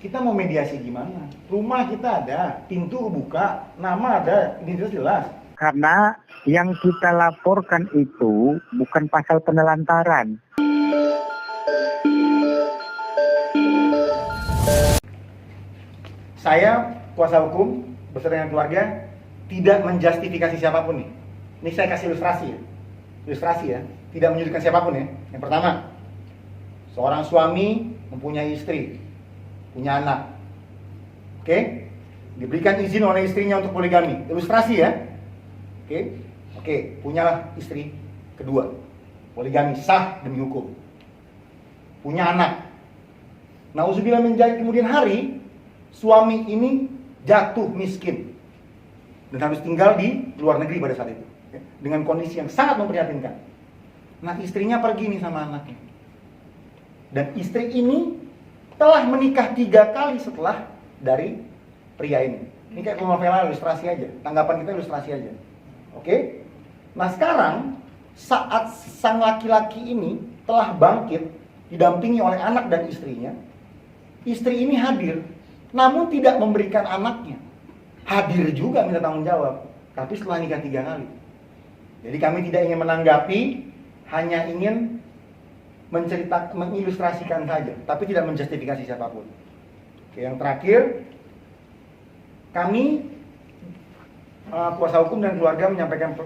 Kita mau mediasi gimana? Rumah kita ada, pintu buka, nama ada, identitas jelas. Karena yang kita laporkan itu bukan pasal penelantaran. Saya, kuasa hukum, beserta dengan keluarga, tidak menjustifikasi siapapun nih. Ini saya kasih ilustrasi ya. Ilustrasi ya, tidak menyudutkan siapapun ya. Yang pertama, seorang suami mempunyai istri, punya anak. Oke? Diberikan izin oleh istrinya untuk poligami. Ilustrasi ya. Oke, punyalah istri kedua. Poligami sah demi hukum. Punya anak. Nauzubillah min dzalik, kemudian hari suami ini jatuh miskin dan harus tinggal di luar negeri pada saat itu, dengan kondisi yang sangat memprihatinkan. Nah, istrinya pergi nih sama anaknya. Dan istri ini telah menikah 3 kali setelah dari pria ini. Ini kayak novela ilustrasi aja. Tanggapan kita ilustrasi aja. Oke? Nah, sekarang saat sang laki-laki ini telah bangkit didampingi oleh anak dan istrinya, istri ini hadir, namun tidak memberikan anaknya. Hadir juga minta tanggung jawab, tapi setelah nikah 3 kali. Jadi kami tidak ingin menanggapi, hanya ingin mengilustrasikan saja, tapi tidak menjustifikasi siapapun. Oke, yang terakhir, kami kuasa hukum dan keluarga menyampaikan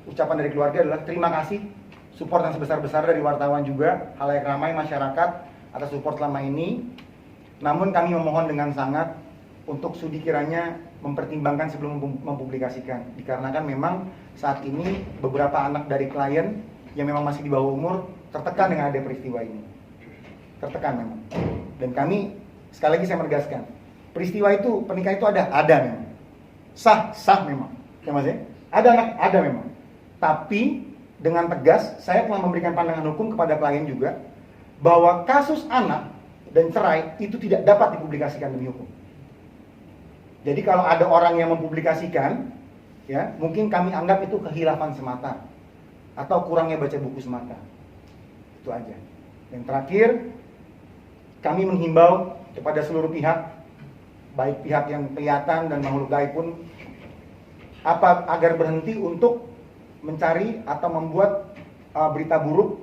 ucapan dari keluarga adalah terima kasih support yang sebesar-besar dari wartawan juga, halayak ramai masyarakat atas support selama ini. Namun kami memohon dengan sangat untuk sudi kiranya mempertimbangkan sebelum mempublikasikan, dikarenakan memang saat ini beberapa anak dari klien yang memang masih di bawah umur tertekan dengan ada peristiwa ini. Tertekan memang. Dan kami, sekali lagi saya menegaskan, peristiwa itu, pernikahan itu ada memang. Sah memang. Ya Mas ya? Ada memang. Tapi dengan tegas, saya telah memberikan pandangan hukum kepada klien juga, bahwa kasus anak dan cerai itu tidak dapat dipublikasikan demi hukum. Jadi kalau ada orang yang mempublikasikan, ya mungkin kami anggap itu kehilafan semata atau kurangnya baca buku semata. Itu aja. Yang terakhir, kami menghimbau kepada seluruh pihak, baik pihak yang kelihatan dan makhluk gaib pun, agar berhenti untuk mencari atau membuat berita buruk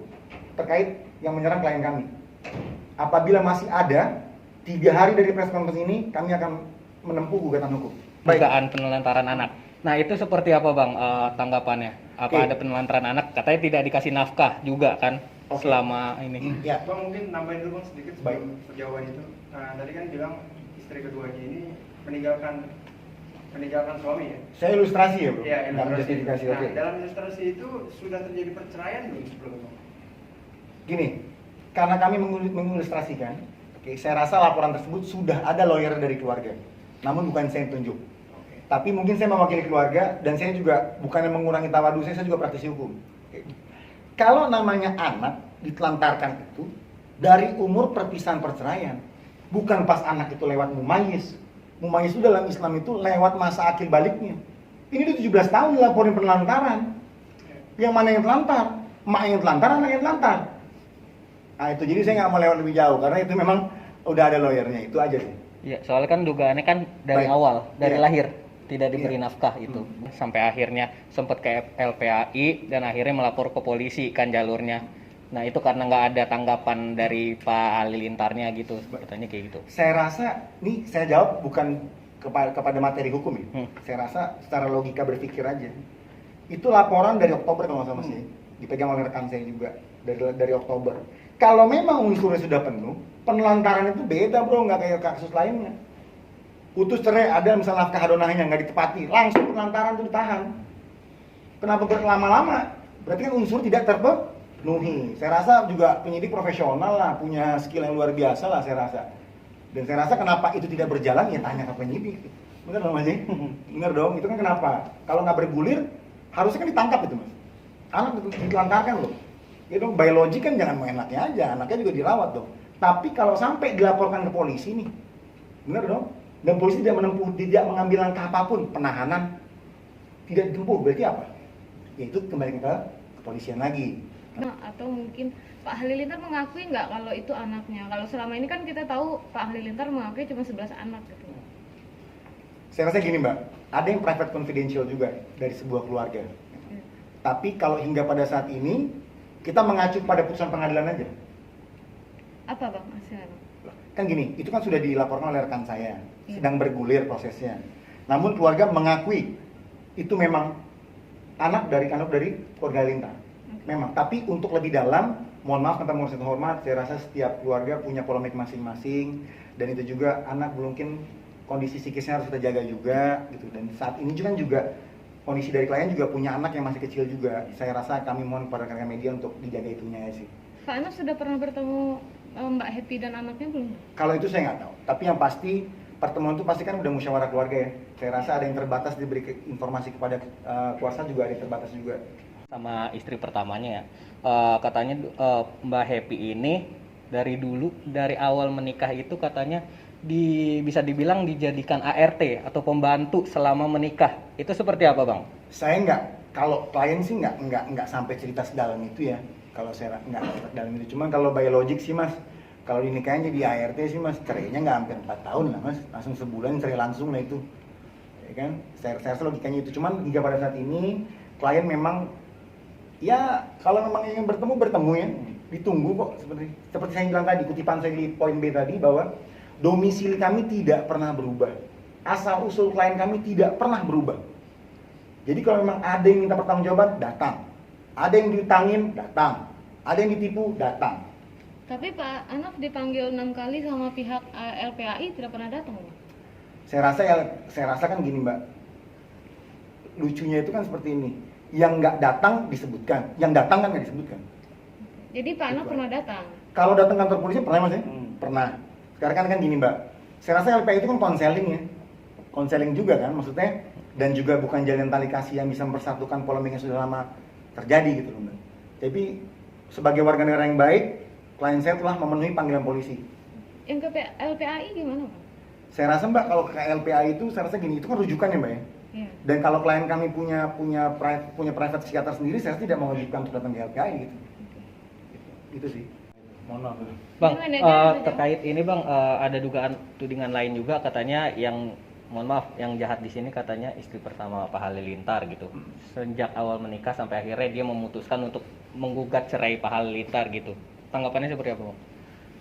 terkait yang menyerang klien kami. Apabila masih ada 3 hari dari press conference ini, kami akan menempuh gugatan hukum. Dugaan penelantaran anak. Nah, itu seperti apa Bang tanggapannya? Apa ada penelantaran anak? Katanya tidak dikasih nafkah juga kan selama ini. Ya. Bang, mungkin nambahin dulu Bang sedikit sebelum jawaban itu. Nah, tadi kan bilang istri keduanya ini meninggalkan suami ya? Saya ilustrasi ya bro? Iya, Justifikasi, Nah, oke. dalam ilustrasi itu sudah terjadi perceraian belum sebelumnya? Gini, karena kami mengilustrasikan, oke, saya rasa laporan tersebut sudah ada lawyer dari keluarga, namun bukan saya yang tunjuk. Tapi mungkin saya mewakili keluarga, dan saya juga bukannya mengurangi tawadu saya juga praktisi hukum. Oke. Kalau namanya anak ditelantarkan itu dari umur perpisahan perceraian, bukan pas anak itu lewat mumayyiz. Mumayyiz itu dalam Islam itu lewat masa akil baliknya. Ini udah 17 tahun dilaporin penelantaran. Yang mana yang telantar? Emak yang telantar, anak yang telantar. Nah itu, jadi saya nggak mau lewat lebih jauh, karena itu memang udah ada lawyernya, itu aja sih. Iya, soalnya kan dugaannya kan dari Baik. awal, dari Iya. lahir tidak diberi Iya. nafkah itu. Sampai akhirnya sempat ke LPAI dan akhirnya melapor ke polisi kan jalurnya. Nah, itu karena nggak ada tanggapan dari Pak Halilintarnya gitu, katanya kayak gitu. Saya rasa, nih saya jawab bukan kepada materi hukum ya. Saya rasa secara logika berpikir aja. Itu laporan dari Oktober kalau nggak salah sih, dipegang oleh rekan saya juga dari Oktober. Kalau memang unsurnya sudah penuh, penelantaran itu beda bro, nggak kayak kasus lainnya. Putus cerai ada misalnya nafkah hadonahnya nggak ditepati, langsung penelantaran itu ditahan. Kenapa berlama-lama? Berarti kan unsur tidak terpenuhi. Saya rasa juga penyidik profesional lah, punya skill yang luar biasa lah saya rasa. Dan saya rasa kenapa itu tidak berjalan, ya tanya ke penyidik. Bener dong Mas? Bener dong, itu kan kenapa? Kalau nggak bergulir, harusnya kan ditangkap itu Mas. Anak ditelantarkan loh. Ya dong, biologi kan jangan main anaknya aja, anaknya juga dirawat dong. Tapi kalau sampai dilaporkan ke polisi nih, bener dong? Dan polisi tidak mengambil langkah apapun, penahanan tidak ditempuh, berarti apa? Ya itu kembali ke kepolisian lagi. Atau mungkin Pak Halilintar mengakui nggak kalau itu anaknya? Kalau selama ini kan kita tahu Pak Halilintar mengakui cuma 11 anak gitu. Saya rasa gini Mbak, ada yang private confidential juga dari sebuah keluarga. Tapi kalau hingga pada saat ini, kita mengacu pada putusan pengadilan aja. Apa Bang hasilnya? Kan gini, itu kan sudah dilaporkan oleh rekan saya, sedang bergulir prosesnya. Namun keluarga mengakui itu memang anak dari keluarga Halilintar. Memang, tapi untuk lebih dalam, mohon maaf kata mohon hormat, saya rasa setiap keluarga punya polemik masing-masing, dan itu juga anak mungkin kondisi psikisnya harus kita jaga juga gitu. Dan saat ini juga kondisi dari klien juga punya anak yang masih kecil juga. Saya rasa kami mohon kepada rekan media untuk dijaga itunya ya sih. Pak Anaf sudah pernah bertemu Mbak Happy dan anaknya belum? Kalau itu saya nggak tahu, tapi yang pasti pertemuan itu pasti kan udah musyawarah keluarga ya. Saya rasa ada yang terbatas diberi informasi kepada kuasa, juga ada yang terbatas juga. Sama istri pertamanya ya, katanya Mbak Happy ini dari awal menikah itu katanya bisa dibilang dijadikan ART atau pembantu selama menikah. Itu seperti apa Bang? Saya kalau klien sih nggak sampai cerita sedalam itu ya. Kalau saya nggak cerita dalam itu, cuman kalau by logic sih Mas, kalau dinikahin jadi ART sih Mas, cerainya nggak hampir 4 tahun lah Mas, langsung sebulan cerai langsung lah itu, ya kan? Saya rasa logikanya itu. Cuman hingga pada saat ini klien memang ya kalau memang ingin bertemu ya, ditunggu kok. Seperti saya bilang tadi, kutipan saya di poin B tadi bahwa domisili kami tidak pernah berubah, asal usul klien kami tidak pernah berubah. Jadi kalau memang ada yang minta pertanggungjawaban, datang. Ada yang diutangin, datang. Ada yang ditipu, datang. Tapi Pak Anaf dipanggil 6 kali sama pihak LPAI tidak pernah datang. Saya rasa kan gini Mbak, lucunya itu kan seperti ini. Yang nggak datang disebutkan, yang datang kan nggak disebutkan. Jadi Pak Anaf pernah datang? Kalau datang kantor polisi pernah Mas ya? Pernah. Sekarang kan gini Mbak, saya rasa LPAI itu kan konseling ya. Konseling juga kan maksudnya, dan juga bukan jalin tali kasih yang bisa mempersatukan polemik yang sudah lama terjadi gitu loh Mbak. Tapi sebagai warga negara yang baik, klien saya telah memenuhi panggilan polisi. Yang ke LPAI gimana Pak? Saya rasa Mbak, kalau ke LPAI itu saya rasa gini, itu kan rujukan ya Mbak ya. Iya. Dan kalau klien kami punya private psikiater sendiri, saya tidak mewajibkan untuk datang ke LPAI gitu. Itu sih. Mohon maaf. Bang, Gimana, terkait ini Bang, ada dugaan tudingan lain juga katanya yang mohon maaf, yang jahat di sini katanya istri pertama Pak Halilintar gitu. Sejak awal menikah sampai akhirnya dia memutuskan untuk menggugat cerai Pak Halilintar gitu. Tanggapannya seperti apa Bang?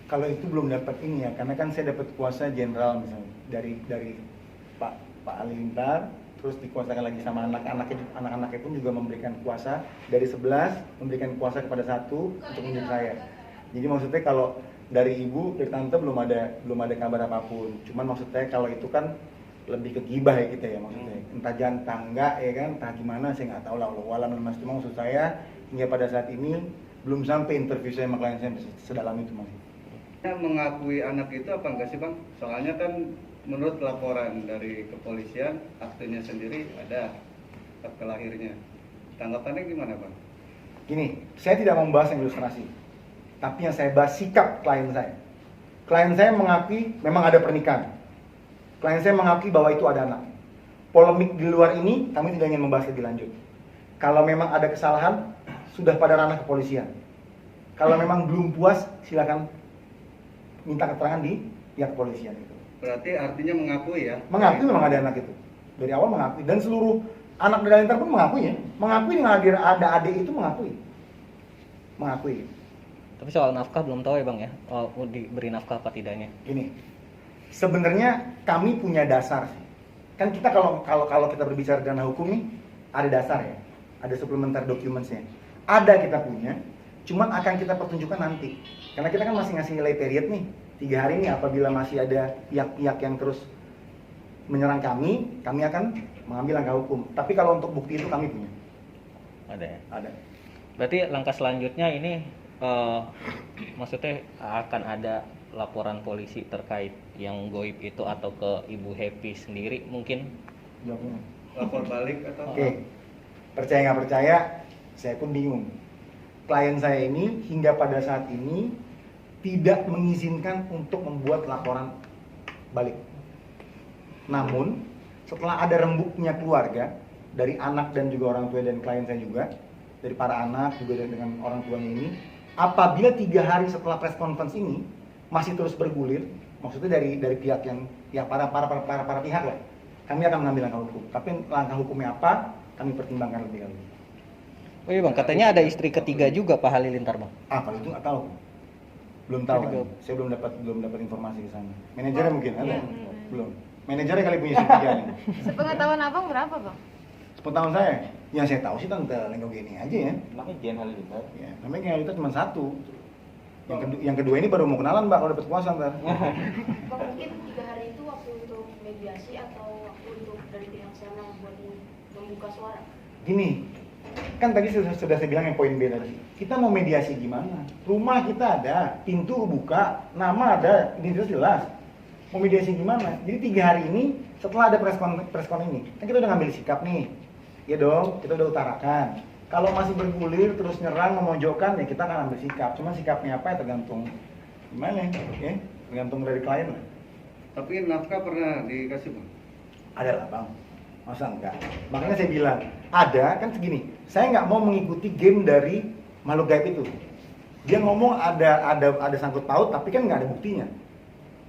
Kalau itu belum dapat ini ya, karena kan saya dapat kuasa jenderal misalnya dari Pak Halilintar, terus dikuasakan lagi sama anak-anaknya pun juga memberikan kuasa dari 11, memberikan kuasa kepada 1 untuk menjadi saya. Jadi maksudnya kalau dari ibu, dari tante belum ada kabar apapun. Cuman maksudnya kalau itu kan lebih ke gibah ya kita ya maksudnya. Entah jantan enggak ya kan, entah gimana saya nggak tahu lah. Walau Mas, cuma maksud saya hingga pada saat ini belum sampai interview saya sama klien saya sedalam itu Mas. Mengakui anak itu apa enggak sih Bang? Soalnya kan menurut laporan dari kepolisian, aktenya sendiri ada akte lahirnya. Tanggapannya gimana Bang? Gini, saya tidak membahas yang ilustrasi, tapi yang saya bahas sikap klien saya. Klien saya mengakui memang ada pernikahan. Klien saya mengakui bahwa itu ada anak. Polemik di luar ini kami tidak ingin membahas lebih lanjut. Kalau memang ada kesalahan, sudah pada ranah kepolisian. Kalau memang belum puas, silakan minta keterangan di pihak kepolisian itu. Berarti artinya mengakui ya? Mengakui memang ada anak itu. Dari awal mengakui, dan seluruh anak dari Halilintar pun mengakui ya. Mengakui dengan ada adik itu mengakui. Mengakui. Tapi soal nafkah belum tahu ya Bang ya, diberi nafkah apa tidaknya. Gini, sebenarnya kami punya dasar sih. Kan kita kalau kita berbicara dana hukum nih, ada dasar ya. Ada supplementary documents-nya. Ada kita punya, cuman akan kita pertunjukkan nanti. Karena kita kan masih ngasih nilai period nih, 3 hari nih, apabila masih ada pihak-pihak yang terus menyerang kami akan mengambil langkah hukum. Tapi kalau untuk bukti itu kami punya. Ada ya? Ada. Berarti langkah selanjutnya ini maksudnya akan ada laporan polisi terkait yang goib itu atau ke Ibu Happy sendiri mungkin? Jawabnya. Lapor balik atau? Oke. Percaya nggak percaya, saya pun bingung. Klien saya ini hingga pada saat ini tidak mengizinkan untuk membuat laporan balik. Namun setelah ada rembuknya keluarga dari anak dan juga orang tua dan klien saya juga, dari para anak juga dengan orang tuanya ini, apabila 3 hari setelah press conference ini masih terus bergulir, maksudnya dari pihak yang ya para pihak lah, kami akan mengambil langkah hukum. Tapi langkah hukumnya apa, kami pertimbangkan lebih lanjut. Oh iya bang, katanya ada istri ketiga juga Pak Halilintar bang. Kalau itu nggak tahu, belum tahu. Jadi Kan? Saya belum dapat informasi ke sana. Manajernya mungkin ada? Iya. Belum. Manajernya kali punya istri tiga nih. Sepengetahuan abang berapa bang? Sepengetahuan saya, yang saya tahu sih tante Lenggo gini aja ya. Namanya Jen Halilintar. Ya, namanya Halilintar cuma satu. Yang kedua ini baru mau kenalan mbak kalau dapat kuasa ntar. Bang, mungkin 3 hari itu waktu untuk mediasi atau waktu untuk dari pihak sana buat membuka suara? Gini, kan tadi sudah saya bilang yang poin B tadi. Kita mau mediasi gimana? Rumah kita ada, pintu buka, nama ada, identitas jelas. Mau mediasi gimana? Jadi 3 hari ini setelah ada preskon ini, kan kita udah ngambil sikap nih. Ya dong, kita udah utarakan. Kalau masih bergulir terus nyerang, memojokkan ya kita akan ambil sikap. Cuma sikapnya apa ya tergantung gimana ya? Tergantung dari klien lah. Tapi nafkah pernah dikasih bang? Ada lah bang, masa enggak? Makanya saya bilang, ada kan segini. Saya nggak mau mengikuti game dari makhluk gaib itu. Dia ngomong ada sangkut paut, tapi kan nggak ada buktinya.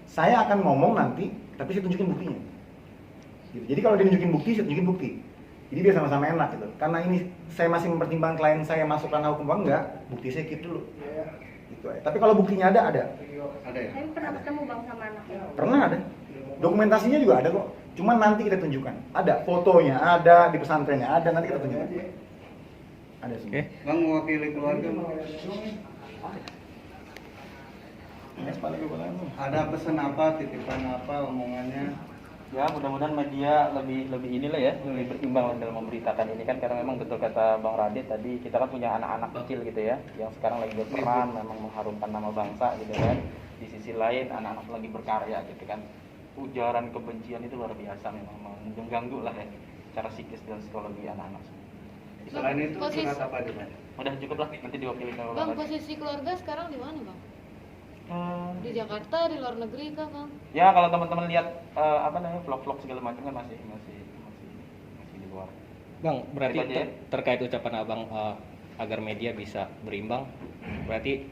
Saya akan ngomong nanti, tapi saya tunjukin buktinya. Gitu. Jadi kalau dia nunjukin bukti, saya tunjukin bukti. Jadi biar sama-sama enak gitu. Karena ini saya masih mempertimbangkan klien saya masuk ranah hukum apa enggak, bukti saya keep dulu. Gitu aja. Tapi kalau buktinya ada. Ada ya? Tapi pernah ketemu bang sama anaknya? Pernah ada. Dokumentasinya juga ada kok. Cuma nanti kita tunjukkan. Ada fotonya, ada di pesantrennya, ada nanti kita tunjukkan. Ada semua. Oke. Bang mewakili keluarga. Ada pesan apa, titipan apa, omongannya? Ya mudah-mudahan media lebih inilah ya, lebih berimbang dalam memberitakan ini kan, karena memang betul kata Bang Radit tadi, kita kan punya anak-anak kecil gitu ya, yang sekarang lagi berperan, memang mengharumkan nama bangsa gitu kan. Di sisi lain anak-anak lagi berkarya gitu kan. Ujaran kebencian itu luar biasa, memang mengganggu lah ya secara psikis dan psikologi anak-anak. Selain itu curhat apa aja bang? Udah cukup lah, nanti diwakili sama Bang, Bang Radit. posisi keluarga sekarang di mana bang? Di Jakarta, di luar negeri kah bang? Ya kalau teman-teman lihat vlog-vlog segala macam kan masih di luar. Bang, berarti Itu aja ya. terkait ucapan abang agar media bisa berimbang, berarti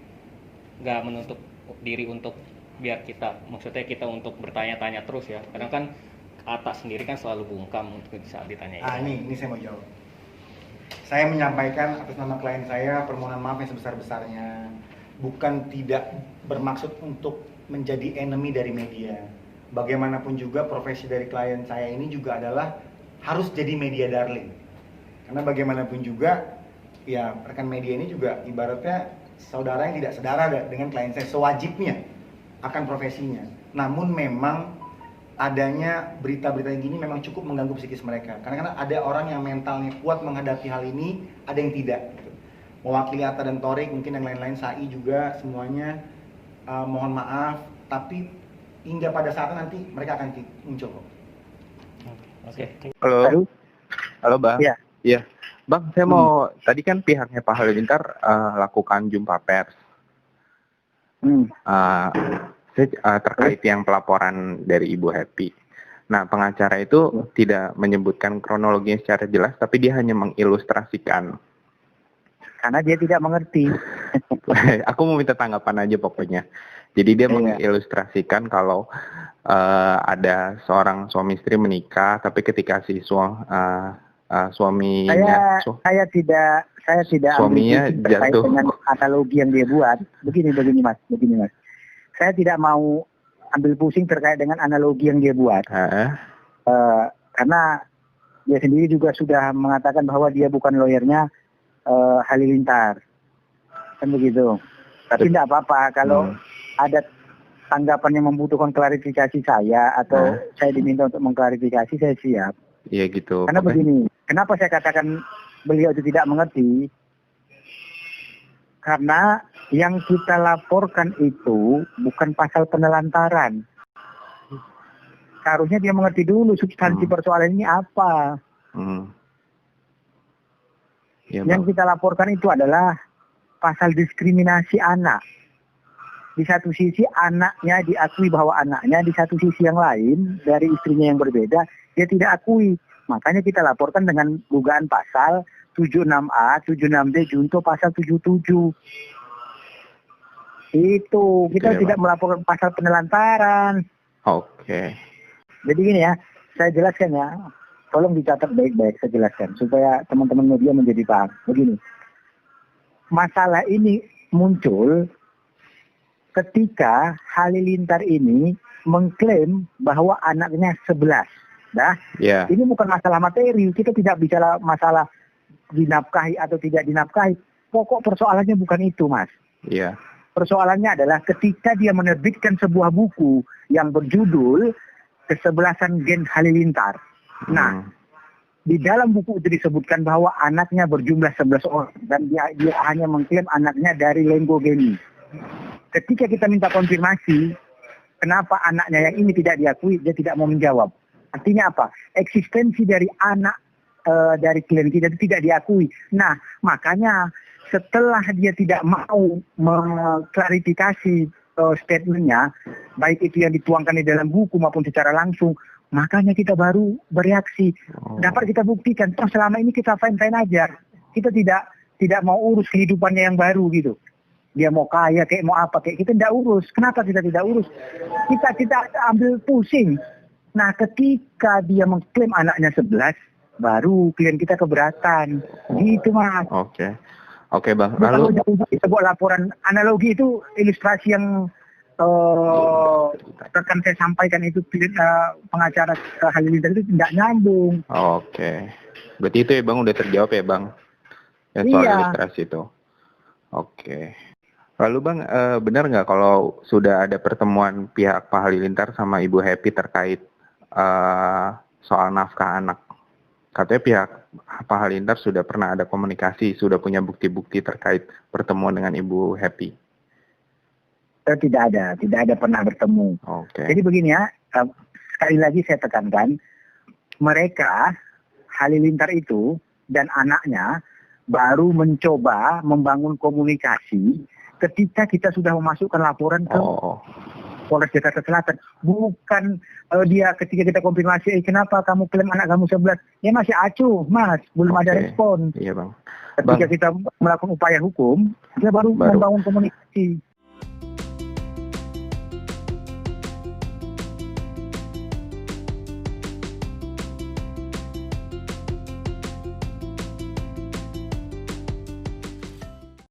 nggak menutup diri untuk biar maksudnya kita untuk bertanya-tanya terus ya. Kadang kan Atta sendiri kan selalu bungkam untuk saat ditanya. Ini saya mau jawab. Saya menyampaikan atas nama klien saya permohonan maaf yang sebesar-besarnya. Bukan tidak bermaksud untuk menjadi enemy dari media. Bagaimanapun juga profesi dari klien saya ini juga adalah harus jadi media darling. Karena bagaimanapun juga ya rekan media ini juga ibaratnya saudara yang tidak sedara dengan klien saya, sewajibnya akan profesinya. Namun memang adanya berita-berita yang gini memang cukup mengganggu psikis mereka. Karena ada orang yang mentalnya kuat menghadapi hal ini, ada yang tidak. Mewakili Atta dan Torik, mungkin yang lain-lain, Sai juga, semuanya mohon maaf, tapi hingga pada saatnya nanti mereka akan muncul kok. Oke. Halo Bang. Iya. Iya. Bang, saya mau, tadi kan pihaknya Pak Halilintar lakukan jumpa pers. Terkait yang pelaporan dari Ibu Happy. Nah, pengacara itu tidak menyebutkan kronologinya secara jelas, tapi dia hanya mengilustrasikan. Karena dia tidak mengerti. Aku mau minta tanggapan aja pokoknya. Jadi dia mengilustrasikan kalau ada seorang suami istri menikah, tapi ketika si suaminya saya tidak suaminya jatuh dengan analogi yang dia buat. Begini Mas. Saya tidak mau ambil pusing terkait dengan analogi yang dia buat. Karena dia sendiri juga sudah mengatakan bahwa dia bukan lawyernya Halilintar, kan begitu. Tapi tidak apa-apa kalau ada tanggapan yang membutuhkan klarifikasi saya atau saya diminta untuk mengklarifikasi, saya siap. Iya gitu. Karena begini, kenapa saya katakan beliau itu tidak mengerti? Karena yang kita laporkan itu bukan pasal penelantaran. Seharusnya dia mengerti dulu substansi persoalan ini apa. Ya, yang kita laporkan itu adalah pasal diskriminasi anak. Di satu sisi anaknya diakui bahwa anaknya, di satu sisi yang lain dari istrinya yang berbeda dia tidak akui. Makanya kita laporkan dengan dugaan pasal 76A, 76D, junto pasal 77. Itu kita Oke, tidak Bang. melaporkan pasal penelantaran. Oke. Jadi gini ya, saya jelaskan ya. Tolong dicatat baik-baik, saya jelaskan supaya teman-teman media menjadi paham. Begini, masalah ini muncul ketika Halilintar ini mengklaim bahwa anaknya 11. Nah, Ya. ini bukan masalah materi. Kita tidak bicara masalah dinafkahi atau tidak dinafkahi. Pokok persoalannya bukan itu, Mas. Iya. Persoalannya adalah ketika dia menerbitkan sebuah buku yang berjudul Kesebelasan Gen Halilintar. Nah, di dalam buku itu disebutkan bahwa anaknya berjumlah 11 orang dan dia hanya mengklaim anaknya dari Lenggo Geni. Ketika kita minta konfirmasi, kenapa anaknya yang ini tidak diakui, dia tidak mau menjawab. Artinya apa? Eksistensi dari anak dari klien kita itu tidak diakui. Nah, makanya setelah dia tidak mau mengklarifikasi statementnya, baik itu yang dituangkan di dalam buku maupun secara langsung, makanya kita baru bereaksi. Dapat kita buktikan, toh selama ini kita fine-fine aja. Kita tidak mau urus kehidupannya yang baru gitu. Dia mau kaya, kayak mau apa, kayak kita tidak urus. Kenapa kita tidak urus? Kita ambil pusing. Nah, ketika dia mengklaim anaknya 11, baru klien kita keberatan. Gitu, Mas. Oke. Oke, Bang. Lalu Lalu sebuah laporan analogi itu ilustrasi yang rekan saya sampaikan itu pengacara Halilintar itu tidak nyambung. Oke. Berarti itu ya Bang udah terjawab ya Bang? Yang soal Iya. ilustrasi itu. Oke. Lalu Bang, benar nggak kalau sudah ada pertemuan pihak Pak Halilintar sama Ibu Happy terkait soal nafkah anak? Katanya pihak Pak Halilintar sudah pernah ada komunikasi, sudah punya bukti-bukti terkait pertemuan dengan Ibu Happy. Tidak ada pernah bertemu. Oke. Jadi begini ya, sekali lagi saya tekankan, mereka Halilintar itu dan anaknya baru mencoba membangun komunikasi ketika kita sudah memasukkan laporan ke Polres Jakarta Selatan. Bukan dia ketika kita konfirmasi, kenapa kamu klaim anak kamu 11? Ya masih acuh, Mas, belum ada respon. Iya Bang. Ketika kita melakukan upaya hukum, dia baru membangun komunikasi.